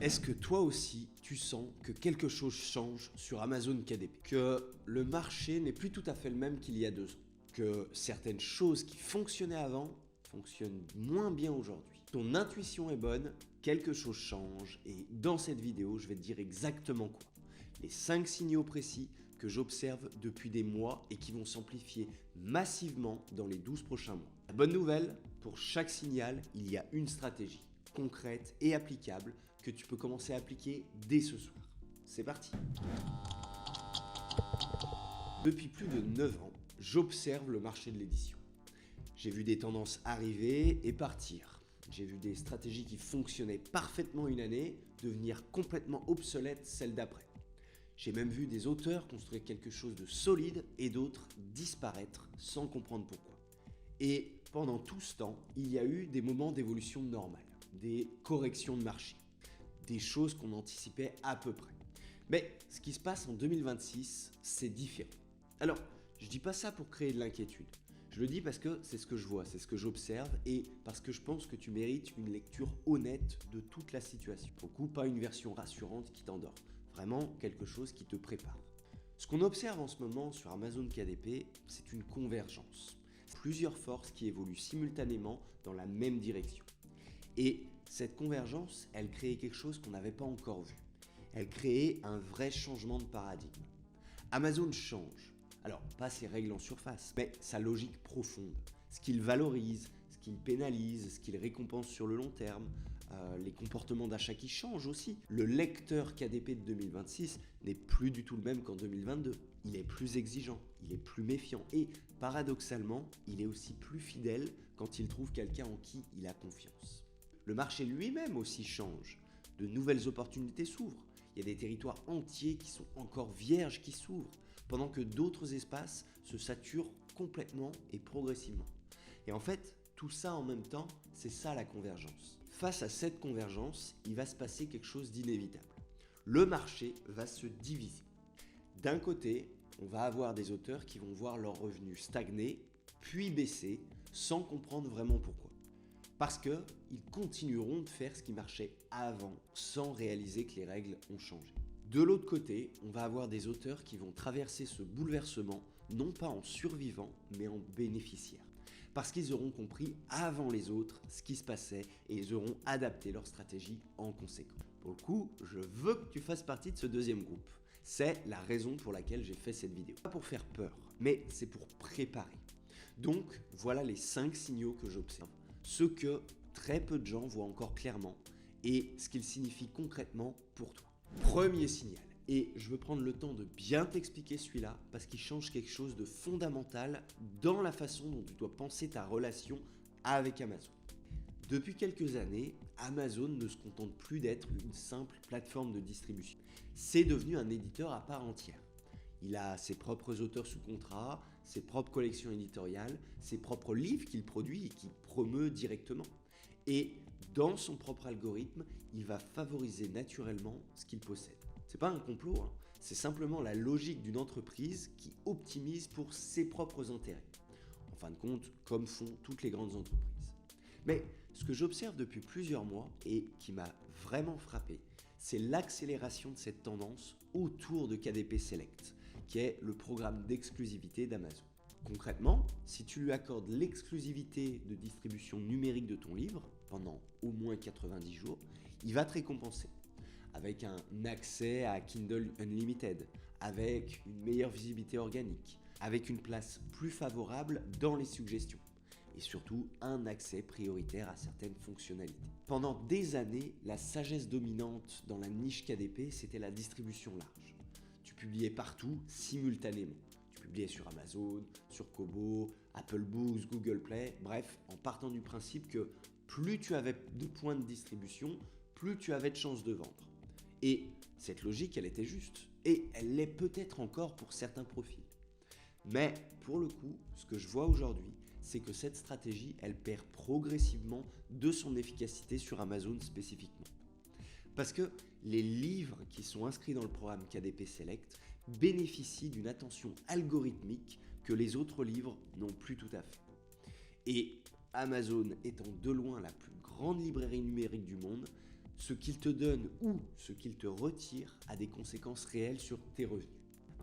Est-ce que toi aussi, tu sens que quelque chose change sur Amazon KDP? Que le marché n'est plus tout à fait le même qu'il y a 2 ans? Que certaines choses qui fonctionnaient avant fonctionnent moins bien aujourd'hui? Ton intuition est bonne, quelque chose change et dans cette vidéo, je vais te dire exactement quoi. Les 5 signaux précis que j'observe depuis des mois et qui vont s'amplifier massivement dans les 12 prochains mois. La bonne nouvelle, pour chaque signal, il y a une stratégie concrète et applicable que tu peux commencer à appliquer dès ce soir. C'est parti! Depuis plus de 9 ans, j'observe le marché de l'édition. J'ai vu des tendances arriver et partir. J'ai vu des stratégies qui fonctionnaient parfaitement une année devenir complètement obsolètes celle d'après. J'ai même vu des auteurs construire quelque chose de solide et d'autres disparaître sans comprendre pourquoi. Et pendant tout ce temps, il y a eu des moments d'évolution normale, des corrections de marché, des choses qu'on anticipait à peu près. Mais ce qui se passe en 2026, c'est différent. Alors, je dis pas ça pour créer de l'inquiétude. Je le dis parce que c'est ce que je vois, c'est ce que j'observe et parce que je pense que tu mérites une lecture honnête de toute la situation. Pour le coup, pas une version rassurante qui t'endort, vraiment quelque chose qui te prépare. Ce qu'on observe en ce moment sur Amazon KDP, c'est une convergence. Plusieurs forces qui évoluent simultanément dans la même direction. Et cette convergence, elle créait quelque chose qu'on n'avait pas encore vu. Elle créait un vrai changement de paradigme. Amazon change. Alors, pas ses règles en surface, mais sa logique profonde. Ce qu'il valorise, ce qu'il pénalise, ce qu'il récompense sur le long terme, les comportements d'achat qui changent aussi. Le lecteur KDP de 2026 n'est plus du tout le même qu'en 2022. Il est plus exigeant, il est plus méfiant et, paradoxalement, il est aussi plus fidèle quand il trouve quelqu'un en qui il a confiance. Le marché lui-même aussi change. De nouvelles opportunités s'ouvrent. Il y a des territoires entiers qui sont encore vierges qui s'ouvrent, pendant que d'autres espaces se saturent complètement et progressivement. Et en fait, tout ça en même temps, c'est ça la convergence. Face à cette convergence, il va se passer quelque chose d'inévitable. Le marché va se diviser. D'un côté, on va avoir des auteurs qui vont voir leurs revenus stagner, puis baisser, sans comprendre vraiment pourquoi. Parce qu'ils continueront de faire ce qui marchait avant, sans réaliser que les règles ont changé. De l'autre côté, on va avoir des auteurs qui vont traverser ce bouleversement, non pas en survivant, mais en bénéficiaires. Parce qu'ils auront compris avant les autres ce qui se passait et ils auront adapté leur stratégie en conséquence. Pour le coup, je veux que tu fasses partie de ce deuxième groupe. C'est la raison pour laquelle j'ai fait cette vidéo. Pas pour faire peur, mais c'est pour préparer. Donc, voilà les 5 signaux que j'observe. Ce que très peu de gens voient encore clairement et ce qu'il signifie concrètement pour toi. Premier signal, et je veux prendre le temps de bien t'expliquer celui-là parce qu'il change quelque chose de fondamental dans la façon dont tu dois penser ta relation avec Amazon. Depuis quelques années, Amazon ne se contente plus d'être une simple plateforme de distribution. C'est devenu un éditeur à part entière. Il a ses propres auteurs sous contrat, ses propres collections éditoriales, ses propres livres qu'il produit et qu'il promeut directement. Et dans son propre algorithme, il va favoriser naturellement ce qu'il possède. C'est pas un complot, hein. C'est simplement la logique d'une entreprise qui optimise pour ses propres intérêts. En fin de compte, comme font toutes les grandes entreprises. Mais ce que j'observe depuis plusieurs mois et qui m'a vraiment frappé, c'est l'accélération de cette tendance autour de KDP Select, qui est le programme d'exclusivité d'Amazon. Concrètement, si tu lui accordes l'exclusivité de distribution numérique de ton livre pendant au moins 90 jours, il va te récompenser avec un accès à Kindle Unlimited, avec une meilleure visibilité organique, avec une place plus favorable dans les suggestions et surtout un accès prioritaire à certaines fonctionnalités. Pendant des années, la sagesse dominante dans la niche KDP, c'était la distribution large. Tu publiais partout, simultanément. Tu publiais sur Amazon, sur Kobo, Apple Books, Google Play, bref, en partant du principe que plus tu avais de points de distribution, plus tu avais de chances de vendre. Et cette logique, elle était juste. Et elle l'est peut-être encore pour certains profils. Mais pour le coup, ce que je vois aujourd'hui, c'est que cette stratégie, elle perd progressivement de son efficacité sur Amazon spécifiquement. Parce que les livres qui sont inscrits dans le programme KDP Select bénéficient d'une attention algorithmique que les autres livres n'ont plus tout à fait. Et Amazon étant de loin la plus grande librairie numérique du monde, ce qu'il te donne ou ce qu'il te retire a des conséquences réelles sur tes revenus.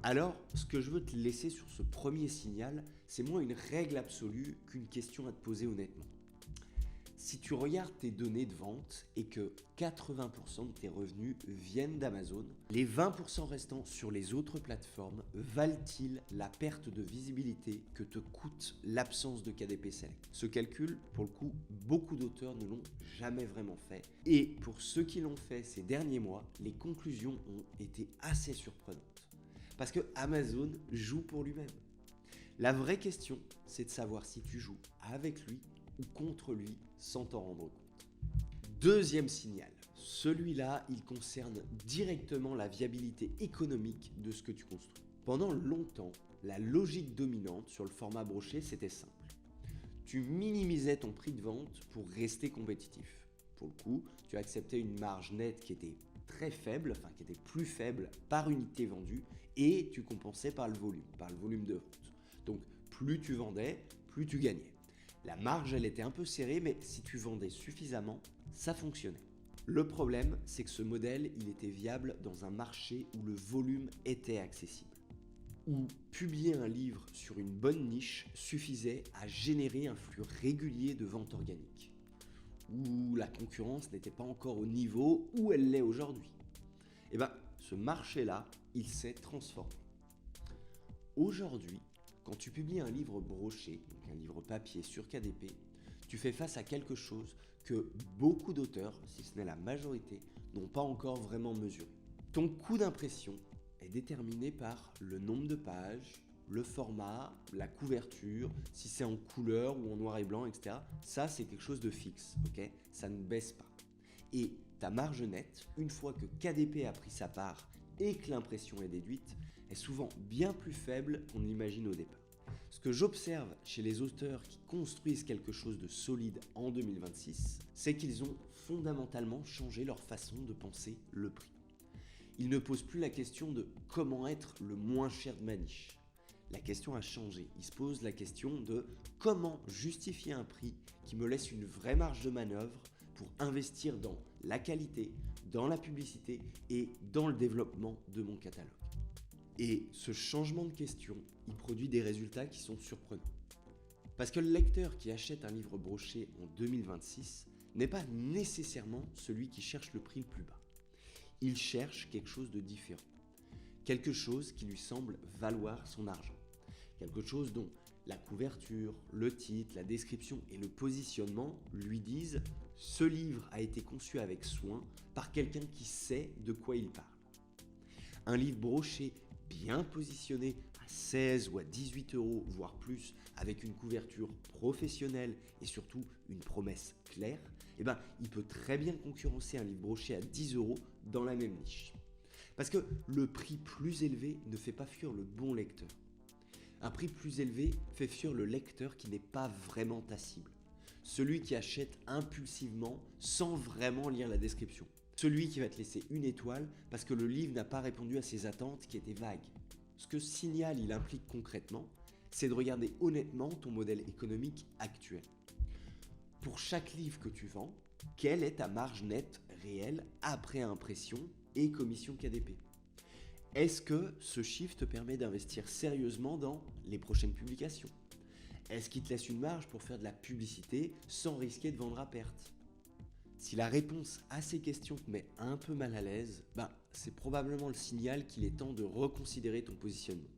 Alors, ce que je veux te laisser sur ce premier signal, c'est moins une règle absolue qu'une question à te poser honnêtement. Si tu regardes tes données de vente et que 80% de tes revenus viennent d'Amazon, les 20% restants sur les autres plateformes valent-ils la perte de visibilité que te coûte l'absence de KDP Select? Ce calcul, pour le coup, beaucoup d'auteurs ne l'ont jamais vraiment fait. Et pour ceux qui l'ont fait ces derniers mois, les conclusions ont été assez surprenantes. Parce que Amazon joue pour lui-même. La vraie question, c'est de savoir si tu joues avec lui ou contre lui sans t'en rendre compte. Deuxième signal, celui-là, il concerne directement la viabilité économique de ce que tu construis. Pendant longtemps, la logique dominante sur le format broché, c'était simple. Tu minimisais ton prix de vente pour rester compétitif. Pour le coup, tu acceptais une marge nette qui était très faible, enfin qui était plus faible par unité vendue, et tu compensais par le volume de vente. Donc plus tu vendais, plus tu gagnais. La marge, elle était un peu serrée, mais si tu vendais suffisamment, ça fonctionnait. Le problème, c'est que ce modèle, il était viable dans un marché où le volume était accessible. Où publier un livre sur une bonne niche suffisait à générer un flux régulier de ventes organiques. Où la concurrence n'était pas encore au niveau où elle l'est aujourd'hui. Et bien, ce marché-là, il s'est transformé. Aujourd'hui, quand tu publies un livre broché, donc un livre papier sur KDP, tu fais face à quelque chose que beaucoup d'auteurs, si ce n'est la majorité, n'ont pas encore vraiment mesuré. Ton coût d'impression est déterminé par le nombre de pages, le format, la couverture, si c'est en couleur ou en noir et blanc, etc. Ça, c'est quelque chose de fixe, ok? Ça ne baisse pas. Et ta marge nette, une fois que KDP a pris sa part et que l'impression est déduite, est souvent bien plus faible qu'on ne l'imagine au départ. Ce que j'observe chez les auteurs qui construisent quelque chose de solide en 2026, c'est qu'ils ont fondamentalement changé leur façon de penser le prix. Ils ne posent plus la question de comment être le moins cher de ma niche. La question a changé. Ils se posent la question de comment justifier un prix qui me laisse une vraie marge de manœuvre pour investir dans la qualité, dans la publicité et dans le développement de mon catalogue. Et ce changement de question, il produit des résultats qui sont surprenants. Parce que le lecteur qui achète un livre broché en 2026 n'est pas nécessairement celui qui cherche le prix le plus bas. Il cherche quelque chose de différent. Quelque chose qui lui semble valoir son argent. Quelque chose dont la couverture, le titre, la description et le positionnement lui disent « Ce livre a été conçu avec soin par quelqu'un qui sait de quoi il parle ». Un livre broché bien positionné à 16 ou à 18 euros, voire plus, avec une couverture professionnelle et surtout une promesse claire, il peut très bien concurrencer un livre broché à 10 euros dans la même niche. Parce que le prix plus élevé ne fait pas fuir le bon lecteur. Un prix plus élevé fait fuir le lecteur qui n'est pas vraiment ta cible. Celui qui achète impulsivement sans vraiment lire la description. Celui qui va te laisser une étoile parce que le livre n'a pas répondu à ses attentes qui étaient vagues. Ce que ce signal il implique concrètement, c'est de regarder honnêtement ton modèle économique actuel. Pour chaque livre que tu vends, quelle est ta marge nette réelle après impression et commission KDP? Est-ce que ce chiffre te permet d'investir sérieusement dans les prochaines publications? Est-ce qu'il te laisse une marge pour faire de la publicité sans risquer de vendre à perte? Si la réponse à ces questions te met un peu mal à l'aise, c'est probablement le signal qu'il est temps de reconsidérer ton positionnement.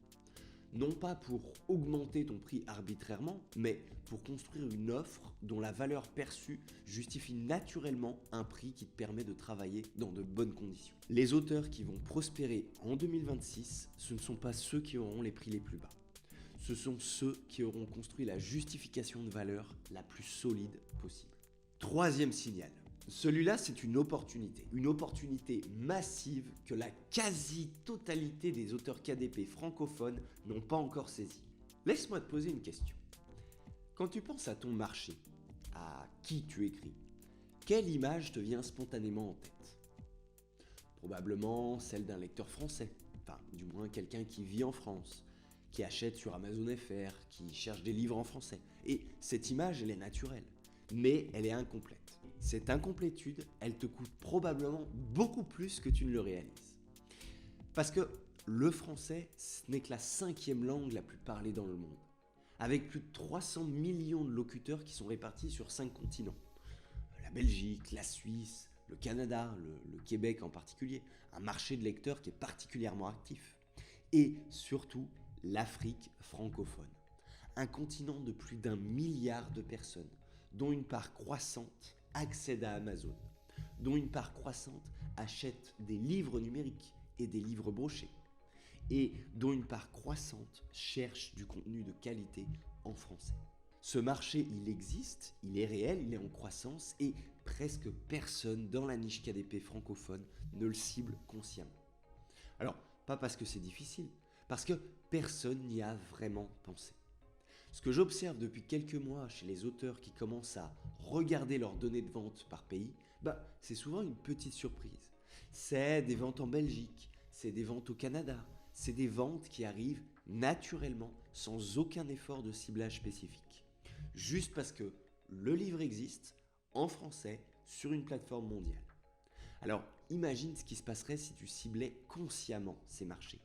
Non pas pour augmenter ton prix arbitrairement, mais pour construire une offre dont la valeur perçue justifie naturellement un prix qui te permet de travailler dans de bonnes conditions. Les auteurs qui vont prospérer en 2026, ce ne sont pas ceux qui auront les prix les plus bas. Ce sont ceux qui auront construit la justification de valeur la plus solide possible. Troisième signal. Celui-là, c'est une opportunité massive que la quasi-totalité des auteurs KDP francophones n'ont pas encore saisie. Laisse-moi te poser une question. Quand tu penses à ton marché, à qui tu écris, quelle image te vient spontanément en tête? Probablement celle d'un lecteur français, enfin du moins quelqu'un qui vit en France, qui achète sur Amazon FR, qui cherche des livres en français. Et cette image, elle est naturelle, mais elle est incomplète. cette incomplétude, elle te coûte probablement beaucoup plus que tu ne le réalises. Parce que le français, ce n'est que la 5e langue la plus parlée dans le monde, avec plus de 300 millions de locuteurs qui sont répartis sur 5 continents. La Belgique, la Suisse, le Canada, le Québec en particulier, un marché de lecteurs qui est particulièrement actif. Et surtout, l'Afrique francophone, un continent de plus d'1 milliard de personnes, dont une part croissante accède à Amazon, dont une part croissante achète des livres numériques et des livres brochés, et dont une part croissante cherche du contenu de qualité en français. Ce marché, il existe, il est réel, il est en croissance et presque personne dans la niche KDP francophone ne le cible consciemment. Alors, pas parce que c'est difficile, parce que personne n'y a vraiment pensé. Ce que j'observe depuis quelques mois chez les auteurs qui commencent à regarder leurs données de vente par pays, c'est souvent une petite surprise. C'est des ventes en Belgique, c'est des ventes au Canada, c'est des ventes qui arrivent naturellement sans aucun effort de ciblage spécifique. Juste parce que le livre existe en français sur une plateforme mondiale. Alors imagine ce qui se passerait si tu ciblais consciemment ces marchés,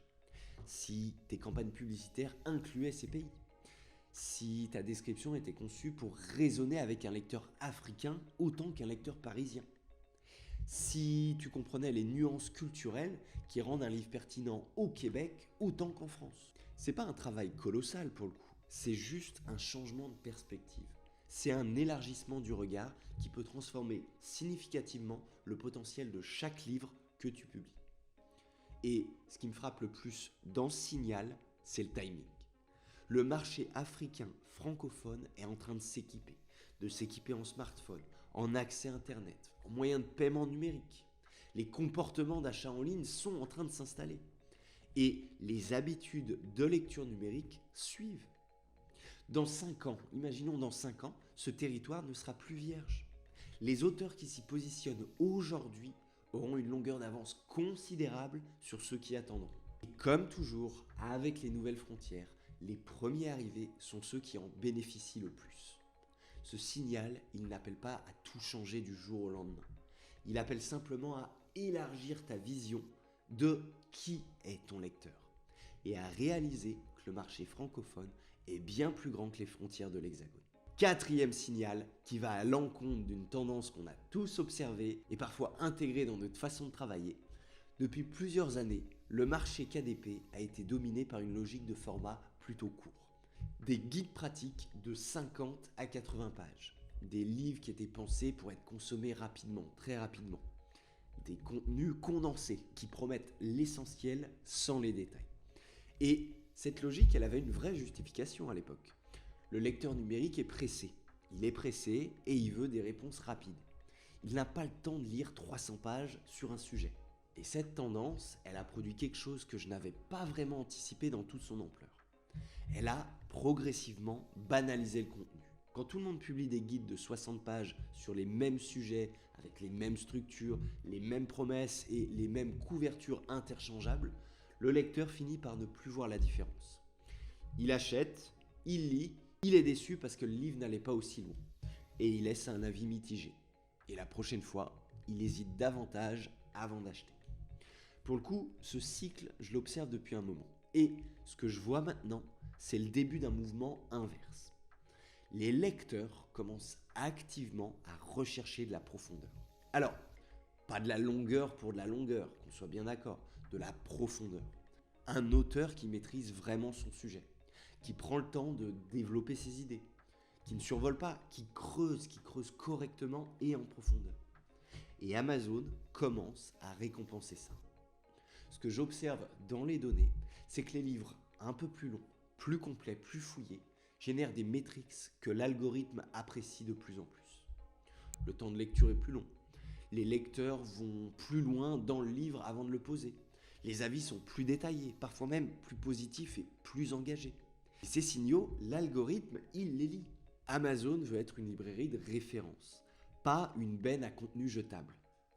si tes campagnes publicitaires incluaient ces pays, si ta description était conçue pour résonner avec un lecteur africain autant qu'un lecteur parisien, si tu comprenais les nuances culturelles qui rendent un livre pertinent au Québec autant qu'en France. C'est pas un travail colossal pour le coup, c'est juste un changement de perspective. C'est un élargissement du regard qui peut transformer significativement le potentiel de chaque livre que tu publies. Et ce qui me frappe le plus dans ce signal, c'est le timing. Le marché africain francophone est en train de s'équiper en smartphone, en accès Internet, en moyens de paiement numérique. Les comportements d'achat en ligne sont en train de s'installer. Et les habitudes de lecture numérique suivent. Dans 5 ans, imaginons dans 5 ans, ce territoire ne sera plus vierge. Les auteurs qui s'y positionnent aujourd'hui auront une longueur d'avance considérable sur ceux qui attendront. Et comme toujours, avec les nouvelles frontières, les premiers arrivés sont ceux qui en bénéficient le plus. Ce signal, il n'appelle pas à tout changer du jour au lendemain. Il appelle simplement à élargir ta vision de qui est ton lecteur et à réaliser que le marché francophone est bien plus grand que les frontières de l'Hexagone. 4e signal qui va à l'encontre d'une tendance qu'on a tous observée et parfois intégrée dans notre façon de travailler. Depuis plusieurs années, le marché KDP a été dominé par une logique de format plutôt court. Des guides pratiques de 50 à 80 pages. Des livres qui étaient pensés pour être consommés rapidement, très rapidement. Des contenus condensés qui promettent l'essentiel sans les détails. Et cette logique, elle avait une vraie justification à l'époque. Le lecteur numérique est pressé. Il est pressé et il veut des réponses rapides. Il n'a pas le temps de lire 300 pages sur un sujet. Et cette tendance, elle a produit quelque chose que je n'avais pas vraiment anticipé dans toute son ampleur. Elle a progressivement banalisé le contenu. Quand tout le monde publie des guides de 60 pages sur les mêmes sujets, avec les mêmes structures, les mêmes promesses et les mêmes couvertures interchangeables, le lecteur finit par ne plus voir la différence. Il achète, il lit, il est déçu parce que le livre n'allait pas aussi loin. Et il laisse un avis mitigé. Et la prochaine fois, il hésite davantage avant d'acheter. Pour le coup, ce cycle, je l'observe depuis un moment. Et ce que je vois maintenant, c'est le début d'un mouvement inverse. Les lecteurs commencent activement à rechercher de la profondeur. Alors, pas de la longueur pour de la longueur, qu'on soit bien d'accord, de la profondeur. Un auteur qui maîtrise vraiment son sujet, qui prend le temps de développer ses idées, qui ne survole pas, qui creuse correctement et en profondeur. Et Amazon commence à récompenser ça. Ce que j'observe dans les données, c'est que les livres un peu plus longs, plus complets, plus fouillés, génèrent des métriques que l'algorithme apprécie de plus en plus. Le temps de lecture est plus long. Les lecteurs vont plus loin dans le livre avant de le poser. Les avis sont plus détaillés, parfois même plus positifs et plus engagés. Et ces signaux, l'algorithme, il les lit. Amazon veut être une librairie de référence, pas une benne à contenu jetable.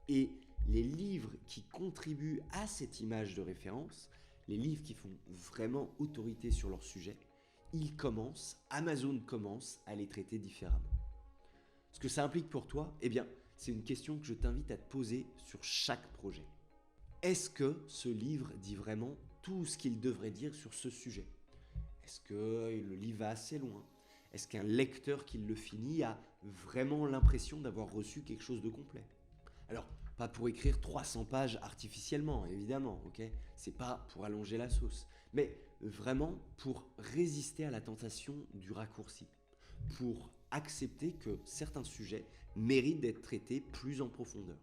Et les livres qui contribuent à cette image de référence, les livres qui font vraiment autorité sur leur sujet, Amazon commence à les traiter différemment. Ce que ça implique pour toi, C'est une question que je t'invite à te poser sur chaque projet. Est-ce que ce livre dit vraiment tout ce qu'il devrait dire sur ce sujet? Est-ce que le livre va assez loin? Est-ce qu'un lecteur qui le finit a vraiment l'impression d'avoir reçu quelque chose de complet? Alors, pas pour écrire 300 pages artificiellement, évidemment, ok? C'est pas pour allonger la sauce, mais vraiment pour résister à la tentation du raccourci, pour accepter que certains sujets méritent d'être traités plus en profondeur,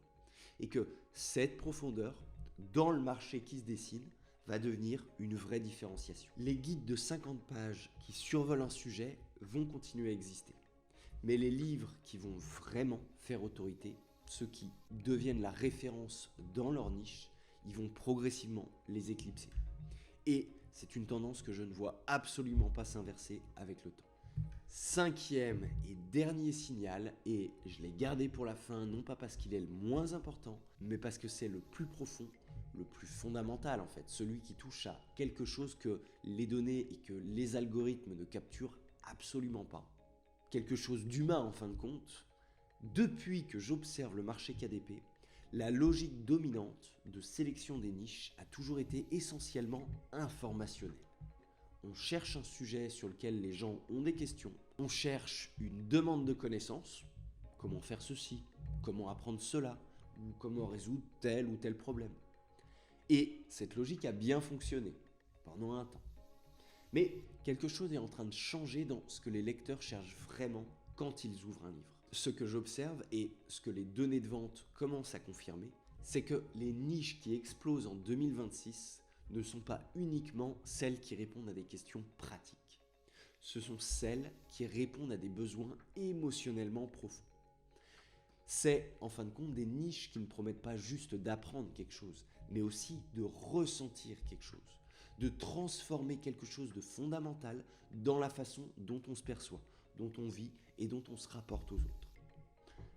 et que cette profondeur, dans le marché qui se dessine, va devenir une vraie différenciation. Les guides de 50 pages qui survolent un sujet vont continuer à exister. Mais les livres qui vont vraiment faire autorité, ceux qui deviennent la référence dans leur niche, ils vont progressivement les éclipser. Et c'est une tendance que je ne vois absolument pas s'inverser avec le temps. Cinquième et dernier signal, et je l'ai gardé pour la fin, non pas parce qu'il est le moins important, mais parce que c'est le plus profond, le plus fondamental en fait, celui qui touche à quelque chose que les données et que les algorithmes ne capturent absolument pas. Quelque chose d'humain en fin de compte. Depuis que j'observe le marché KDP, la logique dominante de sélection des niches a toujours été essentiellement informationnelle. On cherche un sujet sur lequel les gens ont des questions, on cherche une demande de connaissances, comment faire ceci, comment apprendre cela, ou comment résoudre tel ou tel problème. Et cette logique a bien fonctionné pendant un temps. Mais quelque chose est en train de changer dans ce que les lecteurs cherchent vraiment quand ils ouvrent un livre. Ce que j'observe et ce que les données de vente commencent à confirmer, c'est que les niches qui explosent en 2026 ne sont pas uniquement celles qui répondent à des questions pratiques. Ce sont celles qui répondent à des besoins émotionnellement profonds. C'est en fin de compte des niches qui ne promettent pas juste d'apprendre quelque chose, mais aussi de ressentir quelque chose, de transformer quelque chose de fondamental dans la façon dont on se perçoit, dont on vit et dont on se rapporte aux autres.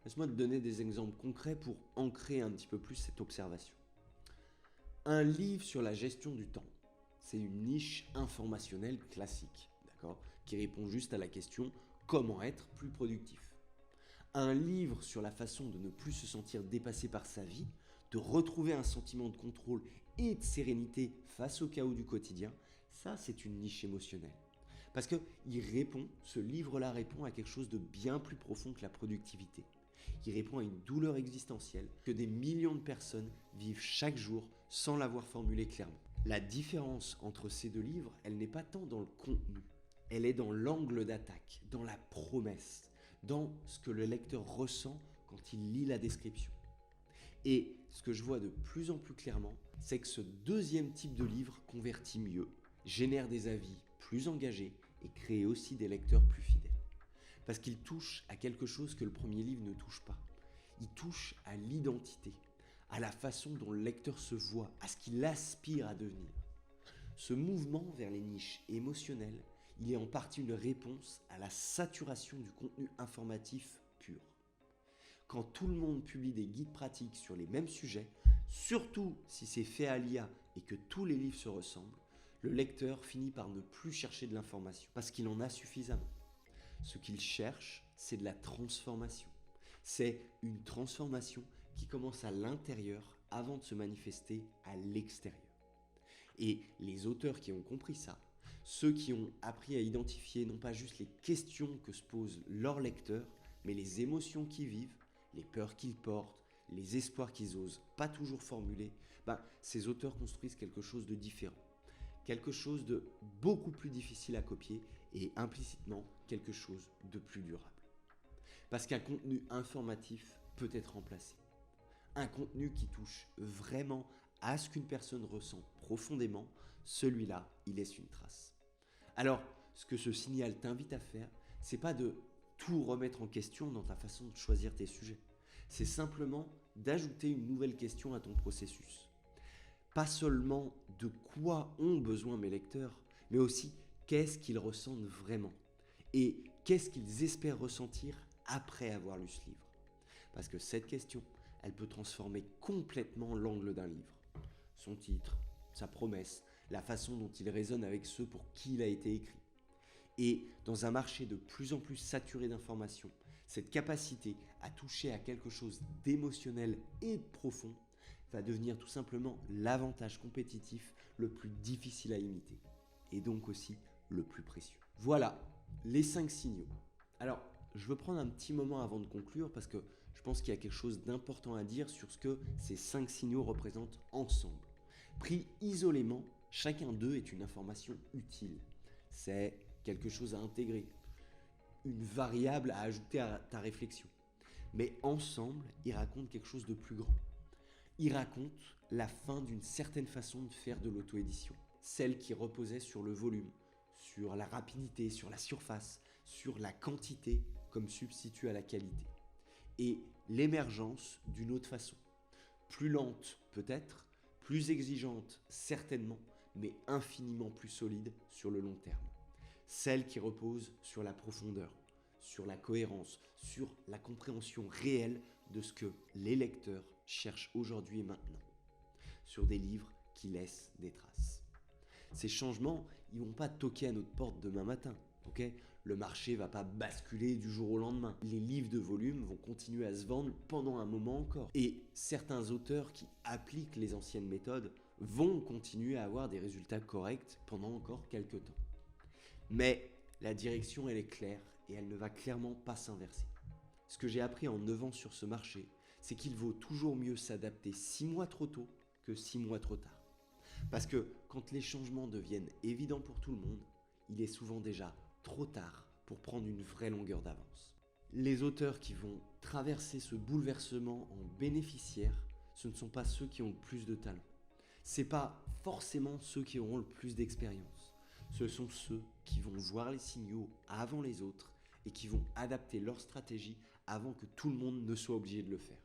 Laisse-moi te donner des exemples concrets pour ancrer un petit peu plus cette observation. Un livre sur la gestion du temps, c'est une niche informationnelle classique, d'accord, qui répond juste à la question comment être plus productif. Un livre sur la façon de ne plus se sentir dépassé par sa vie, de retrouver un sentiment de contrôle et de sérénité face au chaos du quotidien, ça c'est une niche émotionnelle. Parce que ce livre-là répond à quelque chose de bien plus profond que la productivité. Il répond à une douleur existentielle que des millions de personnes vivent chaque jour sans l'avoir formulée clairement. La différence entre ces deux livres, elle n'est pas tant dans le contenu, elle est dans l'angle d'attaque, dans la promesse, dans ce que le lecteur ressent quand il lit la description. Et ce que je vois de plus en plus clairement, c'est que ce deuxième type de livre convertit mieux, génère des avis plus engagés et crée aussi des lecteurs plus fidèles. Parce qu'il touche à quelque chose que le premier livre ne touche pas. Il touche à l'identité, à la façon dont le lecteur se voit, à ce qu'il aspire à devenir. Ce mouvement vers les niches émotionnelles, il est en partie une réponse à la saturation du contenu informatif pur. Quand tout le monde publie des guides pratiques sur les mêmes sujets, surtout si c'est fait à l'IA et que tous les livres se ressemblent, le lecteur finit par ne plus chercher de l'information parce qu'il en a suffisamment. Ce qu'il cherche, c'est de la transformation. C'est une transformation qui commence à l'intérieur avant de se manifester à l'extérieur. Et les auteurs qui ont compris ça, ceux qui ont appris à identifier non pas juste les questions que se posent leurs lecteurs, mais les émotions qu'ils vivent, les peurs qu'ils portent, les espoirs qu'ils osent pas toujours formuler, ces auteurs construisent quelque chose de différent. Quelque chose de beaucoup plus difficile à copier et implicitement quelque chose de plus durable. Parce qu'un contenu informatif peut être remplacé. Un contenu qui touche vraiment à ce qu'une personne ressent profondément, celui-là, il laisse une trace. Alors, ce que ce signal t'invite à faire, c'est pas de tout remettre en question dans ta façon de choisir tes sujets. C'est simplement d'ajouter une nouvelle question à ton processus. Pas seulement de quoi ont besoin mes lecteurs, mais aussi qu'est-ce qu'ils ressentent vraiment et qu'est-ce qu'ils espèrent ressentir après avoir lu ce livre. Parce que cette question, elle peut transformer complètement l'angle d'un livre. Son titre, sa promesse, la façon dont il résonne avec ceux pour qui il a été écrit. Et dans un marché de plus en plus saturé d'informations, Cette capacité à toucher à quelque chose d'émotionnel et de profond va devenir tout simplement l'avantage compétitif le plus difficile à imiter et donc aussi le plus précieux. Voilà les 5 signaux. Alors, je veux prendre un petit moment avant de conclure parce que je pense qu'il y a quelque chose d'important à dire sur ce que ces 5 signaux représentent ensemble. Pris isolément, chacun d'eux est une information utile. C'est quelque chose à intégrer, une variable à ajouter à ta réflexion. Mais ensemble, ils racontent quelque chose de plus grand. Ils racontent la fin d'une certaine façon de faire de l'auto-édition, celle qui reposait sur le volume, sur la rapidité, sur la surface, sur la quantité comme substitut à la qualité. Et l'émergence d'une autre façon, plus lente peut-être, plus exigeante certainement, mais infiniment plus solide sur le long terme. Celle qui repose sur la profondeur, sur la cohérence, sur la compréhension réelle de ce que les lecteurs cherchent aujourd'hui et maintenant, sur des livres qui laissent des traces. Ces changements, ils ne vont pas toquer à notre porte demain matin, ok ? Le marché ne va pas basculer du jour au lendemain. Les livres de volume vont continuer à se vendre pendant un moment encore. Et certains auteurs qui appliquent les anciennes méthodes vont continuer à avoir des résultats corrects pendant encore quelques temps. Mais la direction, elle est claire et elle ne va clairement pas s'inverser. Ce que j'ai appris en 9 ans sur ce marché, c'est qu'il vaut toujours mieux s'adapter 6 mois trop tôt que 6 mois trop tard. Parce que quand les changements deviennent évidents pour tout le monde, il est souvent déjà trop tard pour prendre une vraie longueur d'avance. Les auteurs qui vont traverser ce bouleversement en bénéficiaires, ce ne sont pas ceux qui ont le plus de talent. Ce n'est pas forcément ceux qui auront le plus d'expérience. Ce sont ceux qui vont voir les signaux avant les autres et qui vont adapter leur stratégie avant que tout le monde ne soit obligé de le faire.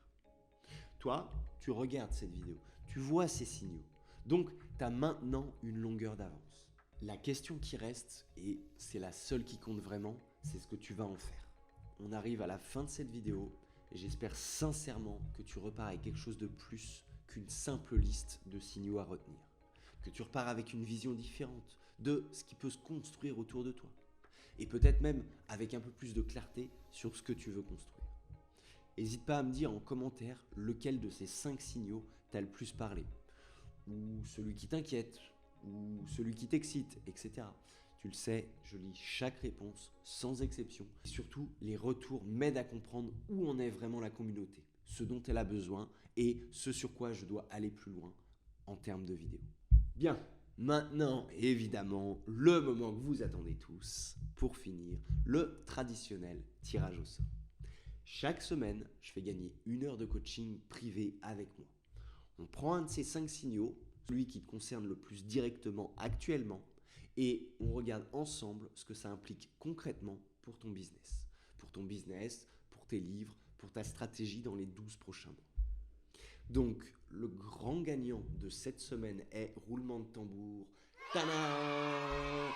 Toi, tu regardes cette vidéo, tu vois ces signaux. Donc, tu as maintenant une longueur d'avance. La question qui reste, et c'est la seule qui compte vraiment, c'est ce que tu vas en faire. On arrive à la fin de cette vidéo et j'espère sincèrement que tu repars avec quelque chose de plus qu'une simple liste de signaux à retenir. Que tu repars avec une vision différente de ce qui peut se construire autour de toi. Et peut-être même avec un peu plus de clarté sur ce que tu veux construire. N'hésite pas à me dire en commentaire lequel de ces 5 signaux t'a le plus parlé. Ou celui qui t'inquiète, ou celui qui t'excite, etc. Tu le sais, je lis chaque réponse sans exception. Et surtout, les retours m'aident à comprendre où en est vraiment la communauté, ce dont elle a besoin et ce sur quoi je dois aller plus loin en termes de vidéos. Bien, maintenant, évidemment, le moment que vous attendez tous, pour finir, le traditionnel tirage au sort. Chaque semaine, je fais gagner 1 heure de coaching privé avec moi. On prend un de ces 5 signaux, celui qui te concerne le plus directement actuellement, et on regarde ensemble ce que ça implique concrètement pour ton business. Pour ton business, pour tes livres, pour ta stratégie dans les 12 prochains mois. Donc, le grand gagnant de cette semaine est, roulement de tambour, tadam!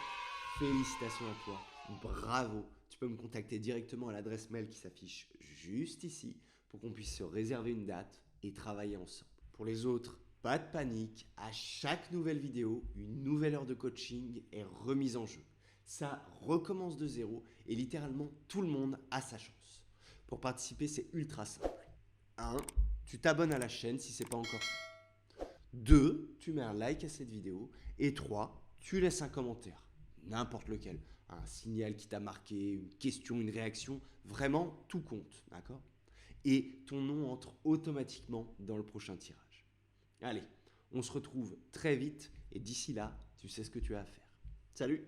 Félicitations à toi, bravo. Tu peux me contacter directement à l'adresse mail qui s'affiche juste ici pour qu'on puisse se réserver une date et travailler ensemble. Pour les autres, pas de panique, à chaque nouvelle vidéo, une nouvelle heure de coaching est remise en jeu. Ça recommence de zéro et littéralement tout le monde a sa chance. Pour participer, c'est ultra simple. 1. Tu t'abonnes à la chaîne si ce n'est pas encore fait. 2. Tu mets un like à cette vidéo. Et 3. Tu laisses un commentaire, n'importe lequel. Un signal qui t'a marqué, une question, une réaction, vraiment tout compte, d'accord ? Et ton nom entre automatiquement dans le prochain tirage. Allez, on se retrouve très vite et d'ici là, tu sais ce que tu as à faire. Salut !